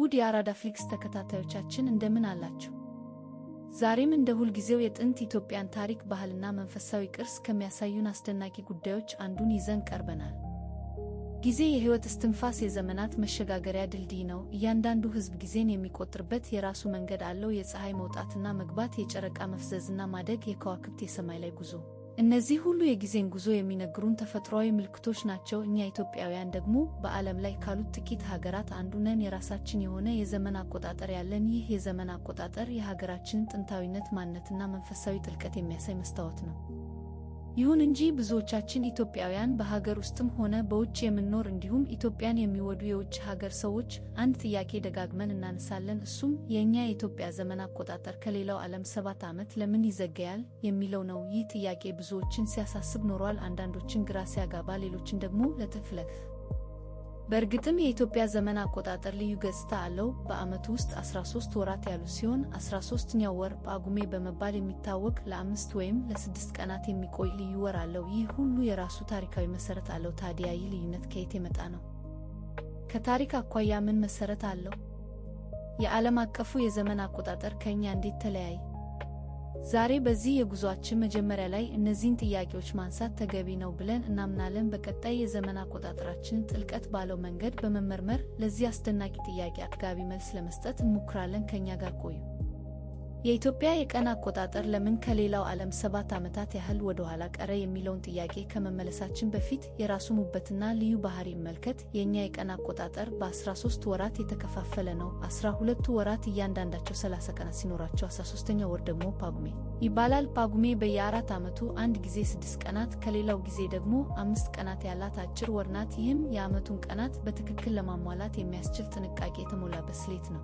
ውድ የአራዳ ፍሊክስ ተከታታዮቻችን እንደምን አላችሁ? ዛሬም እንደ ሁል ጊዜው የጥንት ኢትዮጵያን ታሪክ፣ ባህልና መንፈሳዊ ቅርስ ከሚያሳዩን አስደናቂ ጉዳዮች አንዱን ይዘን ቀርበናል። ጊዜ የሕይወት እስትንፋስ፣ የዘመናት መሸጋገሪያ ድልድይ ነው። እያንዳንዱ ሕዝብ ጊዜን የሚቆጥርበት የራሱ መንገድ አለው። የፀሐይ መውጣትና መግባት፣ የጨረቃ መፍዘዝና ማደግ፣ የከዋክብት የሰማይ ላይ ጉዞ፣ እነዚህ ሁሉ የጊዜን ጉዞ የሚነግሩን ተፈጥሯዊ ምልክቶች ናቸው። እኛ ኢትዮጵያውያን ደግሞ በዓለም ላይ ካሉት ጥቂት ሀገራት አንዱ ነን። የራሳችን የሆነ የዘመን አቆጣጠር ያለን። ይህ የዘመን አቆጣጠር የሀገራችንን ጥንታዊነት፣ ማንነትና መንፈሳዊ ጥልቀት የሚያሳይ መስታወት ነው። ይሁን እንጂ ብዙዎቻችን ኢትዮጵያውያን በሀገር ውስጥም ሆነ በውጭ የምንኖር እንዲሁም ኢትዮጵያን የሚወዱ የውጭ ሀገር ሰዎች አንድ ጥያቄ ደጋግመን እናነሳለን። እሱም የእኛ የኢትዮጵያ ዘመን አቆጣጠር ከሌላው ዓለም 7 ዓመት ለምን ይዘገያል የሚለው ነው። ይህ ጥያቄ ብዙዎችን ሲያሳስብ ኖሯል። አንዳንዶችን ግራ ሲያጋባ፣ ሌሎችን ደግሞ ለትፍለክ። በእርግጥም የኢትዮጵያ ዘመን አቆጣጠር ልዩ ገጽታ አለው። በዓመቱ ውስጥ 13 ወራት ያሉ ሲሆን 13ኛው ወር ጳጉሜ በመባል የሚታወቅ ለ5 ወይም ለ6 ቀናት የሚቆይ ልዩ ወር አለው። ይህ ሁሉ የራሱ ታሪካዊ መሰረት አለው። ታዲያ ይህ ልዩነት ከየት የመጣ ነው? ከታሪክ አኳያ ምን መሰረት አለው? የዓለም አቀፉ የዘመን አቆጣጠር ከእኛ እንዴት ተለያየ? ዛሬ በዚህ የጉዞአችን መጀመሪያ ላይ እነዚህን ጥያቄዎች ማንሳት ተገቢ ነው ብለን እናምናለን። በቀጣይ የዘመን አቆጣጠራችንን ጥልቀት ባለው መንገድ በመመርመር ለዚህ አስደናቂ ጥያቄ አጥጋቢ መልስ ለመስጠት እንሞክራለን። ከእኛ ጋር ቆዩ። የኢትዮጵያ የቀን አቆጣጠር ለምን ከሌላው ዓለም 7 ዓመታት ያህል ወደ ኋላ ቀረ የሚለውን ጥያቄ ከመመለሳችን በፊት የራሱን ውበትና ልዩ ባህሪ ይመልከት። የእኛ የቀን አቆጣጠር በ13 ወራት የተከፋፈለ ነው። 12ቱ ወራት እያንዳንዳቸው 30 ቀናት ሲኖራቸው 13ኛው ወር ደግሞ ጳጉሜ ይባላል። ጳጉሜ በየ4 ዓመቱ አንድ ጊዜ 6 ቀናት ከሌላው ጊዜ ደግሞ 5 ቀናት ያላት አጭር ወር ናት። ይህም የዓመቱን ቀናት በትክክል ለማሟላት የሚያስችል ጥንቃቄ የተሞላበት ስሌት ነው።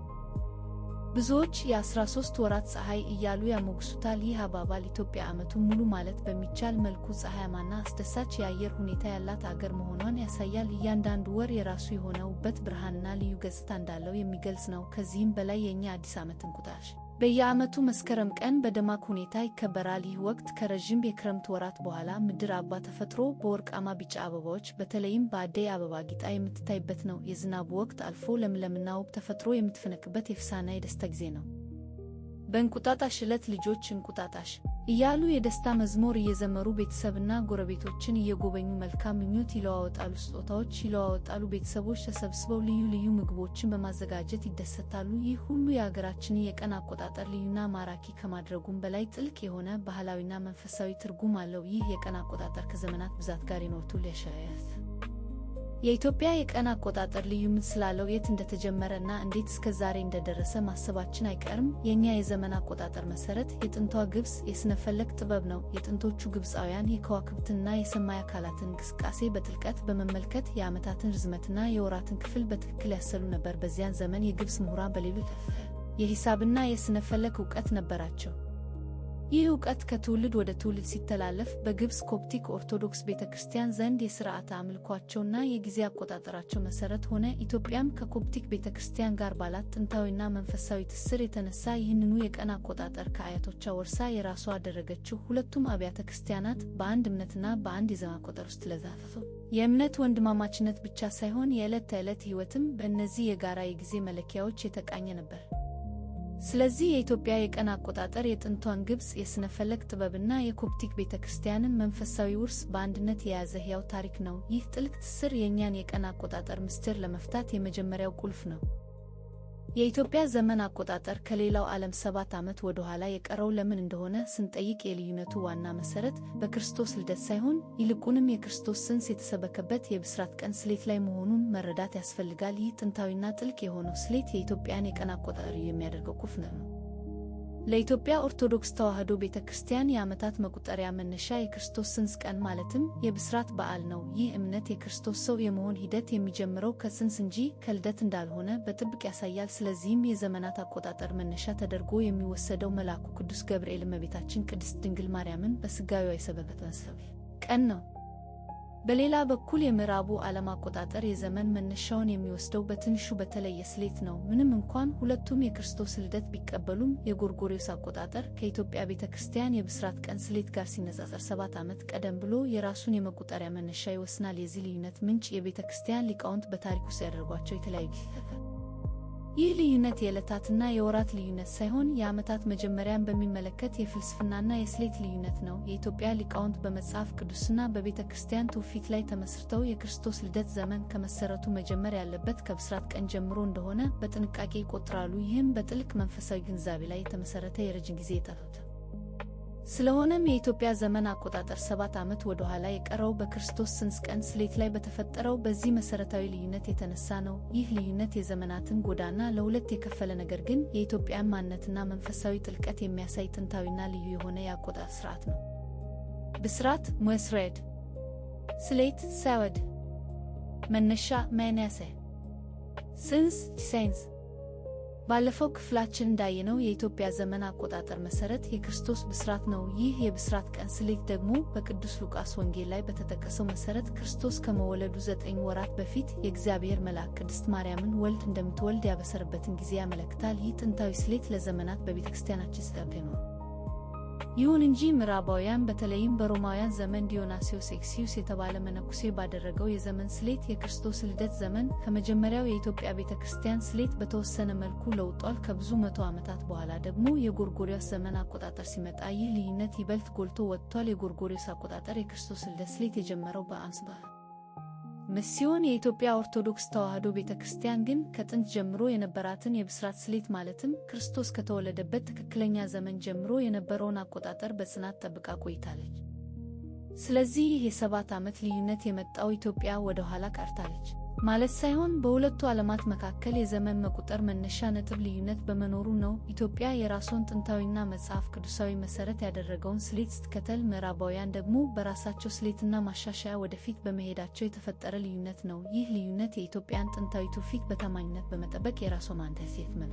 ብዙዎች የ13 ወራት ፀሐይ እያሉ ያሞግሱታል። ይህ አባባል ኢትዮጵያ ዓመቱን ሙሉ ማለት በሚቻል መልኩ ፀሐያማና አስደሳች የአየር ሁኔታ ያላት አገር መሆኗን ያሳያል። እያንዳንዱ ወር የራሱ የሆነ ውበት፣ ብርሃንና ልዩ ገጽታ እንዳለው የሚገልጽ ነው። ከዚህም በላይ የእኛ አዲስ ዓመት እንቁጣጣሽ በየዓመቱ መስከረም ቀን በደማቅ ሁኔታ ይከበራል። ይህ ወቅት ከረዥም የክረምት ወራት በኋላ ምድር አባ ተፈጥሮ በወርቃማ ቢጫ አበባዎች በተለይም በአደይ አበባ ጌጣ የምትታይበት ነው። የዝናቡ ወቅት አልፎ ለምለምና ውብ ተፈጥሮ የምትፈነቅበት የፍሳና የደስታ ጊዜ ነው። በእንቁጣጣሽ ዕለት ልጆች እንቁጣጣሽ እያሉ የደስታ መዝሙር እየዘመሩ ቤተሰብና ጎረቤቶችን እየጎበኙ መልካም ምኞት ይለዋወጣሉ፣ ስጦታዎች ይለዋወጣሉ። ቤተሰቦች ተሰብስበው ልዩ ልዩ ምግቦችን በማዘጋጀት ይደሰታሉ። ይህ ሁሉ የሀገራችንን የቀን አቆጣጠር ልዩና ማራኪ ከማድረጉም በላይ ጥልቅ የሆነ ባህላዊና መንፈሳዊ ትርጉም አለው። ይህ የቀን አቆጣጠር ከዘመናት ብዛት ጋር ይኖርቱ ሊያሻያት የኢትዮጵያ የቀን አቆጣጠር ልዩነት ስላለው የት እንደተጀመረና እንዴት እስከ ዛሬ እንደደረሰ ማሰባችን አይቀርም። የኛ የዘመን አቆጣጠር መሰረት የጥንቷ ግብጽ የሥነ ፈለክ ጥበብ ነው። የጥንቶቹ ግብጻውያን የከዋክብትና የሰማይ አካላትን እንቅስቃሴ በጥልቀት በመመልከት የዓመታትን ርዝመትና የወራትን ክፍል በትክክል ያሰሉ ነበር። በዚያን ዘመን የግብጽ ምሁራን በሌሎች የሂሳብና የሥነ ፈለክ ዕውቀት ነበራቸው። ይህ ዕውቀት ከትውልድ ወደ ትውልድ ሲተላለፍ በግብጽ ኮፕቲክ ኦርቶዶክስ ቤተክርስቲያን ዘንድ የሥርዓተ አምልኳቸውና የጊዜ አቆጣጠራቸው መሠረት ሆነ። ኢትዮጵያም ከኮፕቲክ ቤተክርስቲያን ጋር ባላት ጥንታዊና መንፈሳዊ ትስስር የተነሳ ይህንኑ የቀን አቆጣጠር ከአያቶቿ ወርሳ የራሷ አደረገችው። ሁለቱም አብያተ ክርስቲያናት በአንድ እምነትና በአንድ የዘመን አቆጣጠር ውስጥ ለዛፈፉ የእምነት ወንድማማችነት ብቻ ሳይሆን የዕለት ተዕለት ሕይወትም በእነዚህ የጋራ የጊዜ መለኪያዎች የተቃኘ ነበር። ስለዚህ የኢትዮጵያ የቀን አቆጣጠር የጥንቷን ግብጽ የሥነ ፈለክ ጥበብና የኮፕቲክ ቤተክርስቲያንን መንፈሳዊ ውርስ በአንድነት የያዘ ሕያው ታሪክ ነው። ይህ ጥልቅ ትስስር የእኛን የቀን አቆጣጠር ምስጢር ለመፍታት የመጀመሪያው ቁልፍ ነው። የኢትዮጵያ ዘመን አቆጣጠር ከሌላው ዓለም 7 ዓመት ወደ ኋላ የቀረው ለምን እንደሆነ ስንጠይቅ የልዩነቱ ዋና መሠረት በክርስቶስ ልደት ሳይሆን ይልቁንም የክርስቶስ ጽንስ የተሰበከበት የብስራት ቀን ስሌት ላይ መሆኑን መረዳት ያስፈልጋል። ይህ ጥንታዊና ጥልቅ የሆነው ስሌት የኢትዮጵያን የቀን አቆጣጠር የሚያደርገው ቁልፍ ነው። ለኢትዮጵያ ኦርቶዶክስ ተዋሕዶ ቤተክርስቲያን የዓመታት መቁጠሪያ መነሻ የክርስቶስ ጽንስ ቀን ማለትም የብስራት በዓል ነው። ይህ እምነት የክርስቶስ ሰው የመሆን ሂደት የሚጀምረው ከጽንስ እንጂ ከልደት እንዳልሆነ በጥብቅ ያሳያል። ስለዚህም የዘመናት አቆጣጠር መነሻ ተደርጎ የሚወሰደው መልአኩ ቅዱስ ገብርኤል እመቤታችን ቅድስት ድንግል ማርያምን በሥጋዌዋ የሰበከበት ቀን ነው። በሌላ በኩል የምዕራቡ ዓለም አቆጣጠር የዘመን መነሻውን የሚወስደው በትንሹ በተለየ ስሌት ነው። ምንም እንኳን ሁለቱም የክርስቶስ ልደት ቢቀበሉም የጎርጎርዮስ አቆጣጠር ከኢትዮጵያ ቤተክርስቲያን የብስራት ቀን ስሌት ጋር ሲነጻጸር 7 ዓመት ቀደም ብሎ የራሱን የመቁጠሪያ መነሻ ይወስናል። የዚህ ልዩነት ምንጭ የቤተክርስቲያን ሊቃውንት በታሪክ ውስጥ ያደረጓቸው የተለያዩ ይህ ልዩነት የዕለታትና የወራት ልዩነት ሳይሆን የዓመታት መጀመሪያን በሚመለከት የፍልስፍናና የስሌት ልዩነት ነው። የኢትዮጵያ ሊቃውንት በመጽሐፍ ቅዱስና በቤተ ክርስቲያን ትውፊት ላይ ተመስርተው የክርስቶስ ልደት ዘመን ከመሰረቱ መጀመር ያለበት ከብስራት ቀን ጀምሮ እንደሆነ በጥንቃቄ ይቆጥራሉ። ይህም በጥልቅ መንፈሳዊ ግንዛቤ ላይ የተመሰረተ የረጅም ጊዜ ጥረት ስለሆነም የኢትዮጵያ ዘመን አቆጣጠር 7 ዓመት ወደ ኋላ የቀረው በክርስቶስ ጽንስ ቀን ስሌት ላይ በተፈጠረው በዚህ መሰረታዊ ልዩነት የተነሳ ነው። ይህ ልዩነት የዘመናትን ጎዳና ለሁለት የከፈለ ነገር ግን የኢትዮጵያን ማንነትና መንፈሳዊ ጥልቀት የሚያሳይ ጥንታዊና ልዩ የሆነ የአቆጣጠር ሥርዓት ነው። ብስራት መስረድ ስሌት ሳይወድ መነሻ ማይነሰ ጽንስ ሳይንስ ባለፈው ክፍላችን እንዳየነው የኢትዮጵያ ዘመን አቆጣጠር መሰረት የክርስቶስ ብስራት ነው። ይህ የብስራት ቀን ስሌት ደግሞ በቅዱስ ሉቃስ ወንጌል ላይ በተጠቀሰው መሰረት ክርስቶስ ከመወለዱ 9 ወራት በፊት የእግዚአብሔር መልአክ ቅድስት ማርያምን ወልድ እንደምትወልድ ያበሰረበትን ጊዜ ያመለክታል። ይህ ጥንታዊ ስሌት ለዘመናት በቤተክርስቲያናችን ሲጠብቅ ነው። ይሁን እንጂ ምዕራባውያን በተለይም በሮማውያን ዘመን ዲዮናስዮስ ኤክሲዩስ የተባለ መነኩሴ ባደረገው የዘመን ስሌት የክርስቶስ ልደት ዘመን ከመጀመሪያው የኢትዮጵያ ቤተክርስቲያን ስሌት በተወሰነ መልኩ ለውጧል። ከብዙ መቶ ዓመታት በኋላ ደግሞ የጎርጎርዮስ ዘመን አቆጣጠር ሲመጣ ይህ ልዩነት ይበልጥ ጎልቶ ወጥቷል። የጎርጎርዮስ አቆጣጠር የክርስቶስ ልደት ስሌት የጀመረው በአንስባ ሲሆን የኢትዮጵያ ኦርቶዶክስ ተዋሕዶ ቤተክርስቲያን ግን ከጥንት ጀምሮ የነበራትን የብስራት ስሌት ማለትም ክርስቶስ ከተወለደበት ትክክለኛ ዘመን ጀምሮ የነበረውን አቆጣጠር በጽናት ጠብቃ ቆይታለች። ስለዚህ ይህ የ7 ዓመት ልዩነት የመጣው ኢትዮጵያ ወደ ኋላ ቀርታለች ማለት ሳይሆን በሁለቱ ዓለማት መካከል የዘመን መቁጠር መነሻ ነጥብ ልዩነት በመኖሩ ነው። ኢትዮጵያ የራሷን ጥንታዊና መጽሐፍ ቅዱሳዊ መሰረት ያደረገውን ስሌት ስትከተል፣ ምዕራባውያን ደግሞ በራሳቸው ስሌትና ማሻሻያ ወደፊት በመሄዳቸው የተፈጠረ ልዩነት ነው። ይህ ልዩነት የኢትዮጵያን ጥንታዊ ትውፊት በታማኝነት በመጠበቅ የራሷ ማንነት ነው።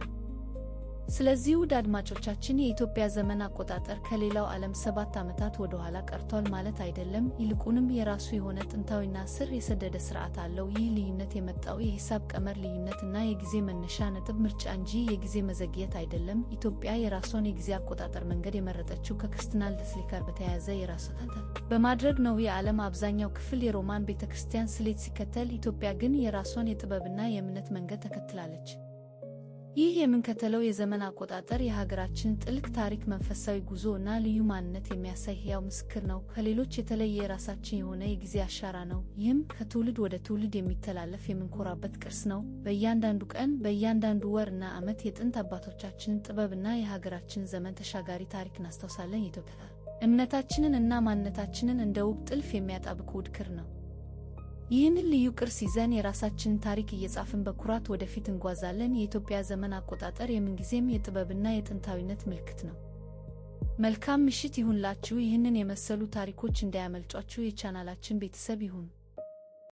ስለዚህ ውድ አድማጮቻችን የኢትዮጵያ ዘመን አቆጣጠር ከሌላው ዓለም 7 ዓመታት ወደ ኋላ ቀርቷል ማለት አይደለም። ይልቁንም የራሱ የሆነ ጥንታዊና ስር የሰደደ ሥርዓት አለው። ይህ ልዩነት የመጣው የሂሳብ ቀመር ልዩነትና የጊዜ መነሻ ነጥብ ምርጫ እንጂ የጊዜ መዘግየት አይደለም። ኢትዮጵያ የራሷን የጊዜ አቆጣጠር መንገድ የመረጠችው ከክርስትና ልደት ጋር በተያያዘ የራሷ በማድረግ ነው። የዓለም አብዛኛው ክፍል የሮማን ቤተክርስቲያን ስሌት ሲከተል፣ ኢትዮጵያ ግን የራሷን የጥበብና የእምነት መንገድ ተከትላለች። ይህ የምንከተለው የዘመን አቆጣጠር የሀገራችን ጥልቅ ታሪክ፣ መንፈሳዊ ጉዞ እና ልዩ ማንነት የሚያሳይ ሕያው ምስክር ነው። ከሌሎች የተለየ የራሳችን የሆነ የጊዜ አሻራ ነው። ይህም ከትውልድ ወደ ትውልድ የሚተላለፍ የምንኮራበት ቅርስ ነው። በእያንዳንዱ ቀን፣ በእያንዳንዱ ወር እና ዓመት የጥንት አባቶቻችንን ጥበብና የሀገራችን ዘመን ተሻጋሪ ታሪክ እናስታውሳለን። የኢትዮጵያ እምነታችንን እና ማንነታችንን እንደ ውብ ጥልፍ የሚያጣብቅ ውድ ክር ነው። ይህንን ልዩ ቅርስ ይዘን የራሳችንን ታሪክ እየጻፍን በኩራት ወደፊት እንጓዛለን። የኢትዮጵያ ዘመን አቆጣጠር የምንጊዜም የጥበብና የጥንታዊነት ምልክት ነው። መልካም ምሽት ይሁንላችሁ። ይህንን የመሰሉ ታሪኮች እንዳያመልጧችሁ የቻናላችን ቤተሰብ ይሁኑ።